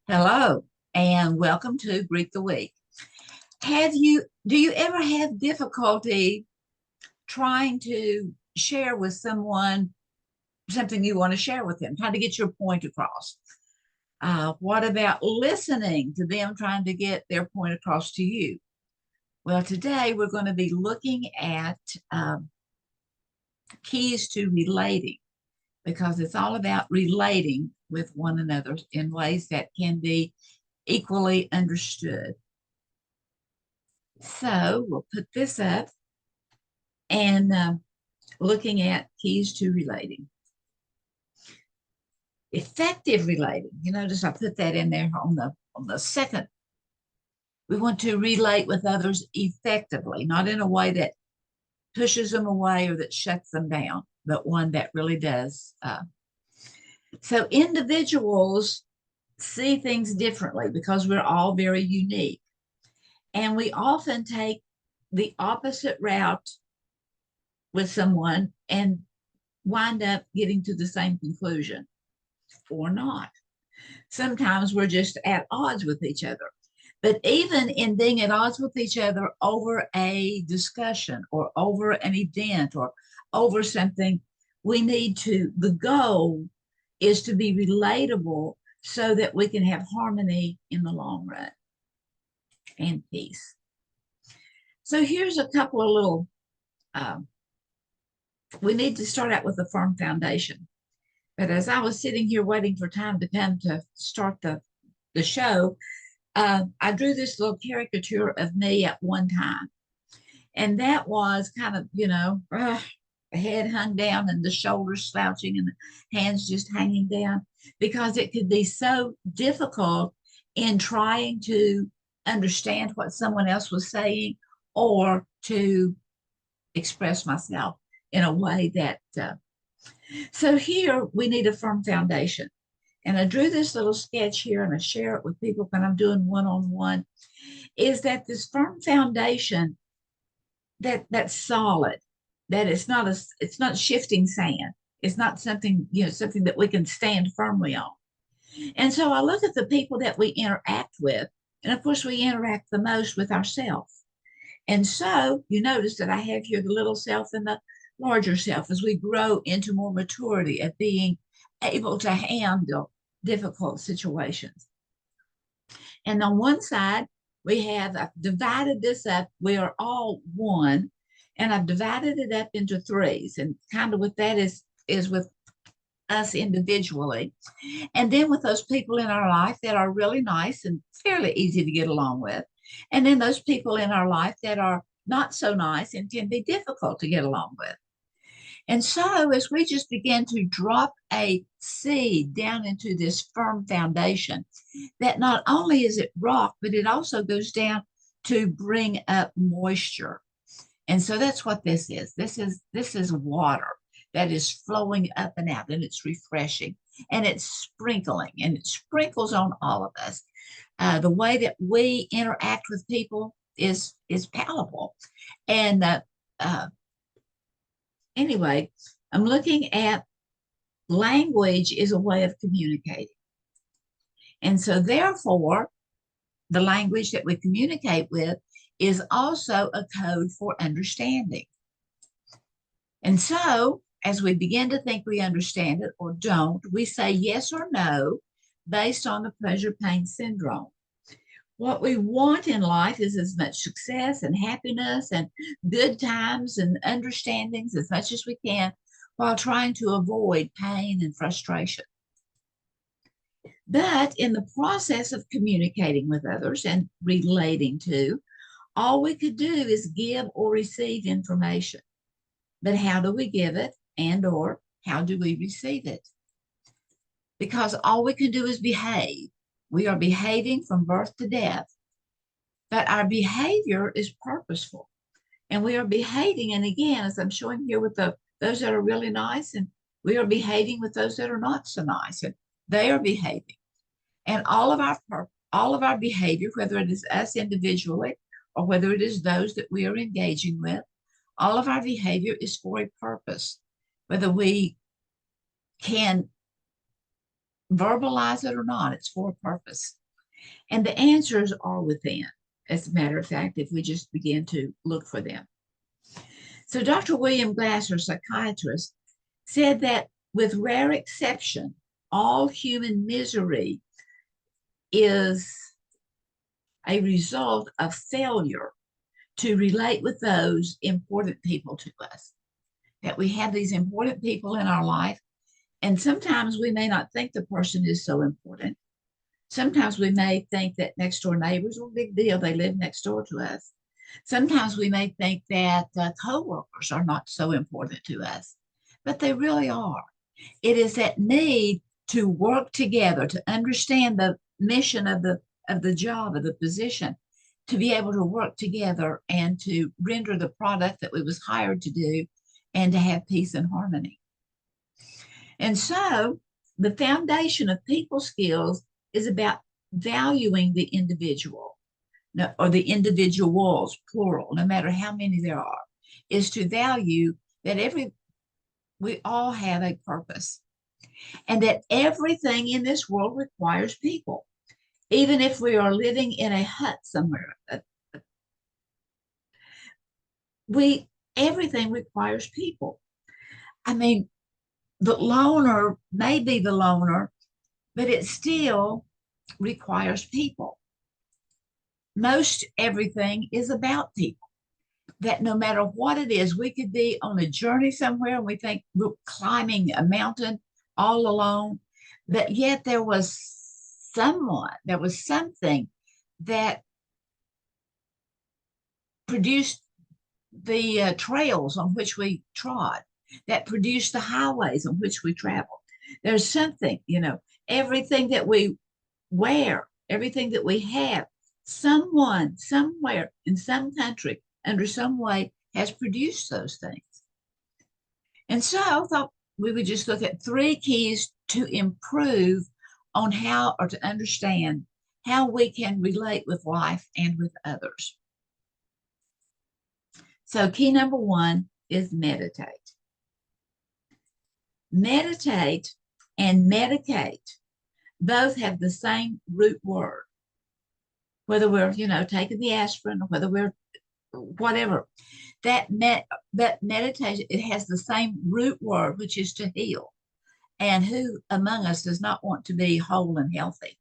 Hello and welcome to Greek the Week. Do you ever have difficulty trying to share with someone something you want to share with them, trying to get your point across? What about listening to them trying to get their point across to you? Well, today we're going to be looking at keys to relating because it's all about relating with one another in ways that can be equally understood. So we'll put this up and looking at keys to relating. Effective relating. You notice I put that in there on the second. We want to relate with others effectively, not in a way that pushes them away or that shuts them down, but one that really does. So individuals see things differently because we're all very unique. And we often take the opposite route with someone and wind up getting to the same conclusion or not. Sometimes we're just at odds with each other. But even in being at odds with each other over a discussion or over an event or over something, the goal is to be relatable so that we can have harmony in the long run and peace. So here's a couple of little, we need to start out with a firm foundation. But as I was sitting here waiting for time to come to start the show, I drew this little caricature of me at one time. And that was kind of, the head hung down and the shoulders slouching and the hands just hanging down because it could be so difficult in trying to understand what someone else was saying or to express myself in a way that. So here we need a firm foundation. And I drew this little sketch here and I share it with people when I'm doing one-on-one, is that this firm foundation that's solid, that it's not shifting sand. It's not something, something that we can stand firmly on. And so I look at the people that we interact with, and of course we interact the most with ourselves. And so you notice that I have here the little self and the larger self as we grow into more maturity at being able to handle difficult situations. And on one side, I've divided this up. We are all one, and I've divided it up into threes. And kind of what that is with us individually. And then with those people in our life that are really nice and fairly easy to get along with. And then those people in our life that are not so nice and can be difficult to get along with. And so, as we just begin to drop a seed down into this firm foundation, that not only is it rock, but it also goes down to bring up moisture. And so that's what this is. This is water that is flowing up and out, and it's refreshing, and it's sprinkling, and it sprinkles on all of us. The way that we interact with people is palatable, and anyway, I'm looking at language is a way of communicating. And so, therefore, the language that we communicate with is also a code for understanding. And so, as we begin to think we understand it or don't, we say yes or no based on the pleasure pain syndrome. What we want in life is as much success and happiness and good times and understandings as much as we can while trying to avoid pain and frustration. But in the process of communicating with others and relating to, all we could do is give or receive information. But how do we give it and or how do we receive it? Because all we can do is behave. We are behaving from birth to death, but our behavior is purposeful. And we are behaving, and again, as I'm showing here with those that are really nice, and we are behaving with those that are not so nice, and they are behaving. And all of our behavior, whether it is us individually or whether it is those that we are engaging with, all of our behavior is for a purpose. Whether we can verbalize it or not, it's for a purpose. And the answers are within, as a matter of fact, if we just begin to look for them. So Dr. William Glasser, psychiatrist, said that with rare exception, all human misery is a result of failure to relate with those important people to us. That we have these important people in our life, and sometimes we may not think the person is so important. Sometimes we may think that next door neighbors are a big deal, they live next door to us. Sometimes we may think that coworkers are not so important to us, but they really are. It is that need to work together, to understand the mission of the job, of the position, to be able to work together and to render the product that we was hired to do, and to have peace and harmony. And so the foundation of people skills is about valuing the individual, or the individuals, plural, no matter how many there are, is to value that we all have a purpose, and that everything in this world requires people. Even if we are living in a hut somewhere, everything requires people. I mean, the loner may be the loner, but it still requires people. Most everything is about people. That no matter what it is, we could be on a journey somewhere and we think we're climbing a mountain all alone, but yet there was something that produced the trails on which we trod, that produced the highways on which we traveled. There's something, everything that we wear, everything that we have, someone, somewhere, in some country, under some way, has produced those things. And so I thought we would just look at 3 keys to improve on how, or to understand how we can relate with life and with others. So key number 1 is meditate. Meditate and medicate both have the same root word. Whether we're, taking the aspirin, or whether we're whatever, that meditation, it has the same root word, which is to heal. And who among us does not want to be whole and healthy?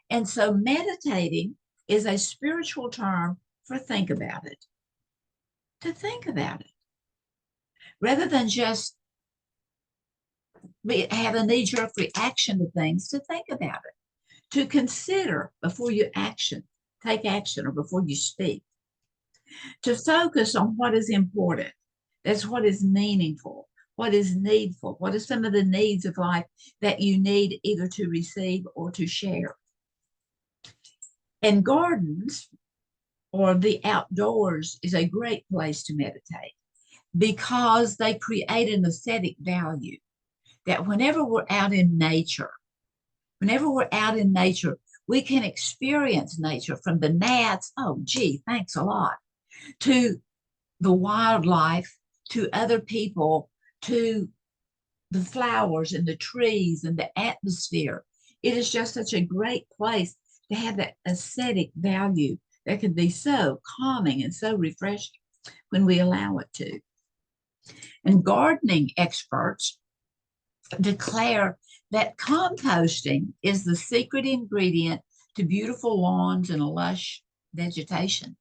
And so meditating is a spiritual term for think about it. To think about it. Rather than just have a knee-jerk reaction to things, to think about it. To consider before you take action, or before you speak. To focus on what is important. That's what is meaningful, what is needful, what are some of the needs of life that you need either to receive or to share. And gardens, or the outdoors, is a great place to meditate, because they create an aesthetic value. That whenever we're out in nature, we can experience nature, from the gnats, oh gee, thanks a lot, to the wildlife, to other people, to the flowers and the trees and the atmosphere. It is just such a great place to have that aesthetic value that can be so calming and so refreshing when we allow it to. And gardening experts declare that composting is the secret ingredient to beautiful lawns and lush vegetation.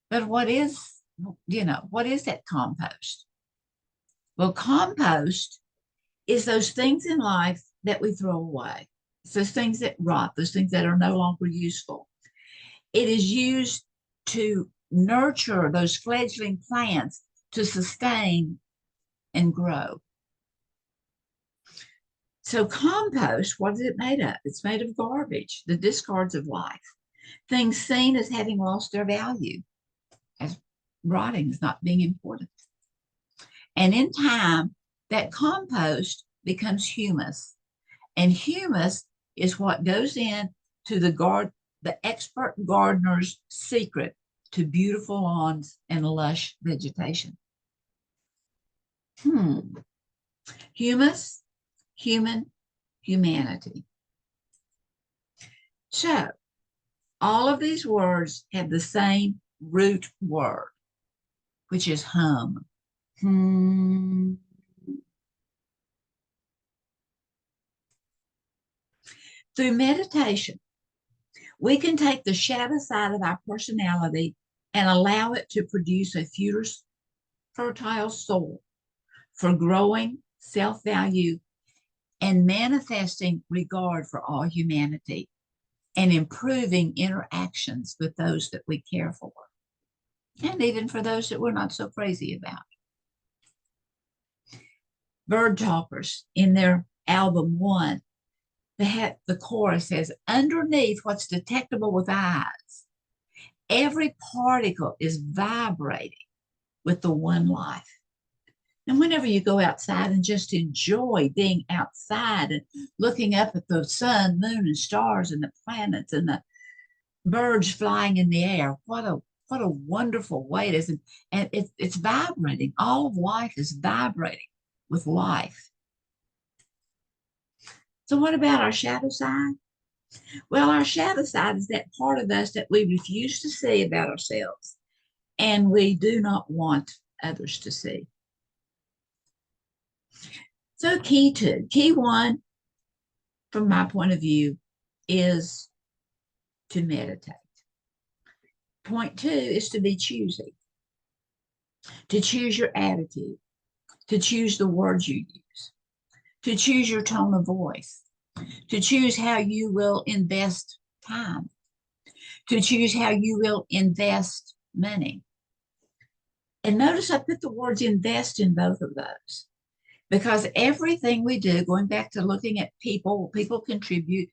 But what is that compost? Well, compost is those things in life that we throw away. It's those things that rot, those things that are no longer useful. It is used to nurture those fledgling plants to sustain and grow. So compost, what is it made of? It's made of garbage, the discards of life, things seen as having lost their value, as rotting, as not being important. And in time, that compost becomes humus. And humus is what goes in to the expert gardener's secret to beautiful lawns and lush vegetation. Humus, human, humanity. So all of these words have the same root word, which is hum. Hmm. Through meditation, we can take the shadow side of our personality and allow it to produce a fertile soul for growing self-value and manifesting regard for all humanity and improving interactions with those that we care for and even for those that we're not so crazy about. Bird Talkers, in their album One, the chorus says, underneath what's detectable with eyes, every particle is vibrating with the one life. And whenever you go outside and just enjoy being outside and looking up at the sun, moon, and stars and the planets and the birds flying in the air, what a wonderful way it is. And it's vibrating. All of life is vibrating with life. So what about our shadow side? Well, our shadow side is that part of us that we refuse to see about ourselves and we do not want others to see. So key one, from my point of view, is to meditate. Point two is to be choosy, to choose your attitude, to choose the words you use, to choose your tone of voice, to choose how you will invest time, to choose how you will invest money. And notice I put the words invest in both of those because everything we do, going back to looking at people contribute,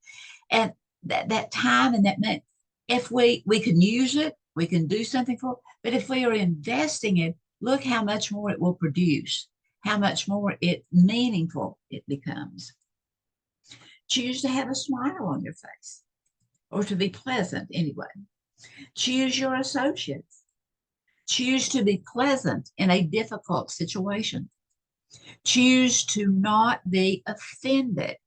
and that time and that money, if we can use it, we can do something for it, but if we are investing it, look how much more it will produce, how much more meaningful it becomes. Choose to have a smile on your face, or to be pleasant anyway. Choose your associates. Choose to be pleasant in a difficult situation. Choose to not be offended,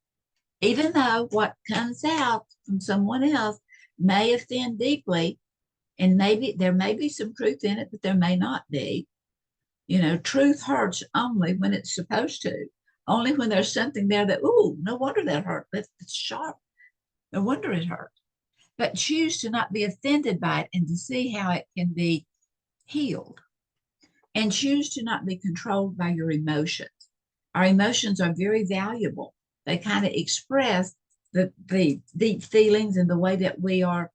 even though what comes out from someone else may offend deeply, and maybe there may be some truth in it, but there may not be. You know, truth hurts only when it's supposed to, only when there's something there that, ooh, no wonder that hurt. It's sharp. No wonder it hurt. But choose to not be offended by it and to see how it can be healed. And choose to not be controlled by your emotions. Our emotions are very valuable. They kind of express the deep feelings and the way that we are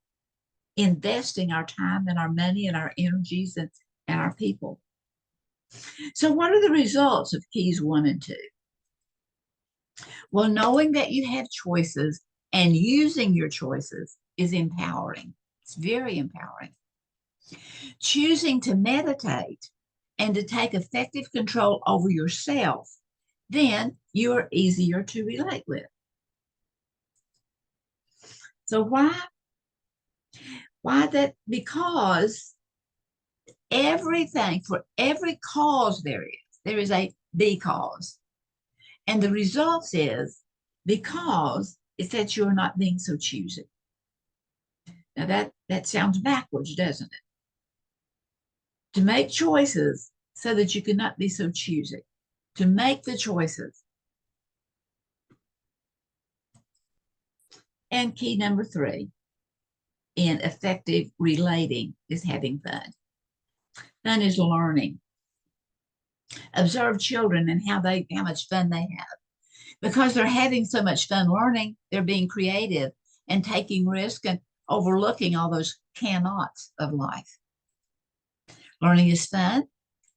investing our time and our money and our energies and our people. So what are the results of keys 1 and 2? Well, knowing that you have choices and using your choices is empowering. It's very empowering. Choosing to meditate and to take effective control over yourself, then you are easier to relate with. So why that? Because everything, for every cause there is a because. And the results is because it's that you're not being so choosy. Now that sounds backwards, doesn't it? To make choices so that you cannot be so choosy. To make the choices. And key number 3 in effective relating is having fun. Fun is learning. Observe children and how much fun they have. Because they're having so much fun learning, they're being creative and taking risk and overlooking all those cannots of life. Learning is fun.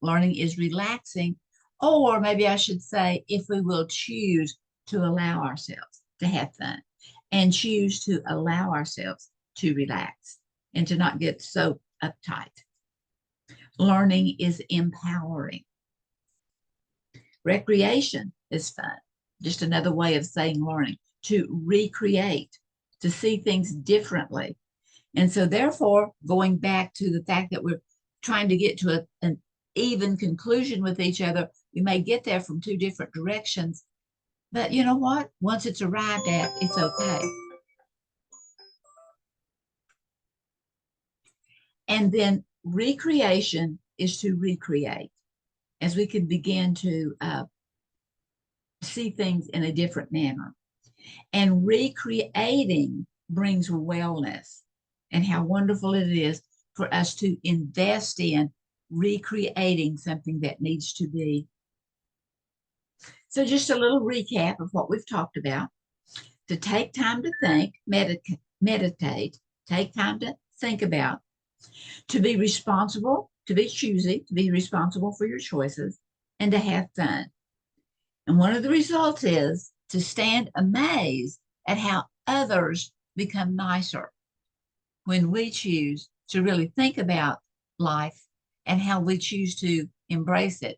Learning is relaxing. Or maybe I should say, if we will choose to allow ourselves to have fun and choose to allow ourselves to relax and to not get so uptight. Learning is empowering. Recreation is fun. Just another way of saying learning, to recreate, to see things differently. And so therefore, going back to the fact that we're trying to get to an even conclusion with each other, we may get there from 2 different directions. But you know what? Once it's arrived at, it's okay. And then recreation is to recreate as we can begin to see things in a different manner. And recreating brings wellness, and how wonderful it is for us to invest in recreating something that needs to be. So, just a little recap of what we've talked about: to take time to think, meditate, take time to think about, to be responsible, to be choosy, to be responsible for your choices, and to have fun. And one of the results is to stand amazed at how others become nicer when we choose to really think about life and how we choose to embrace it,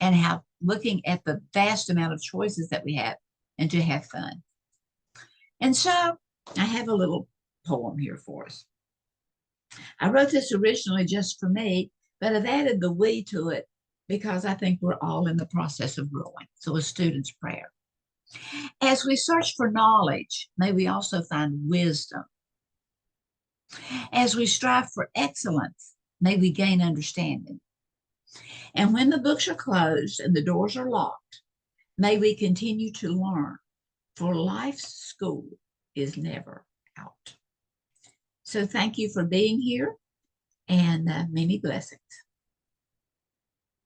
and how looking at the vast amount of choices that we have and to have fun. And so I have a little poem here for us. I wrote this originally just for me, but I've added the we to it because I think we're all in the process of growing. So, a student's prayer. As we search for knowledge, may we also find wisdom. As we strive for excellence, may we gain understanding. And when the books are closed and the doors are locked, may we continue to learn, for life's school is never out. So, thank you for being here, and many blessings.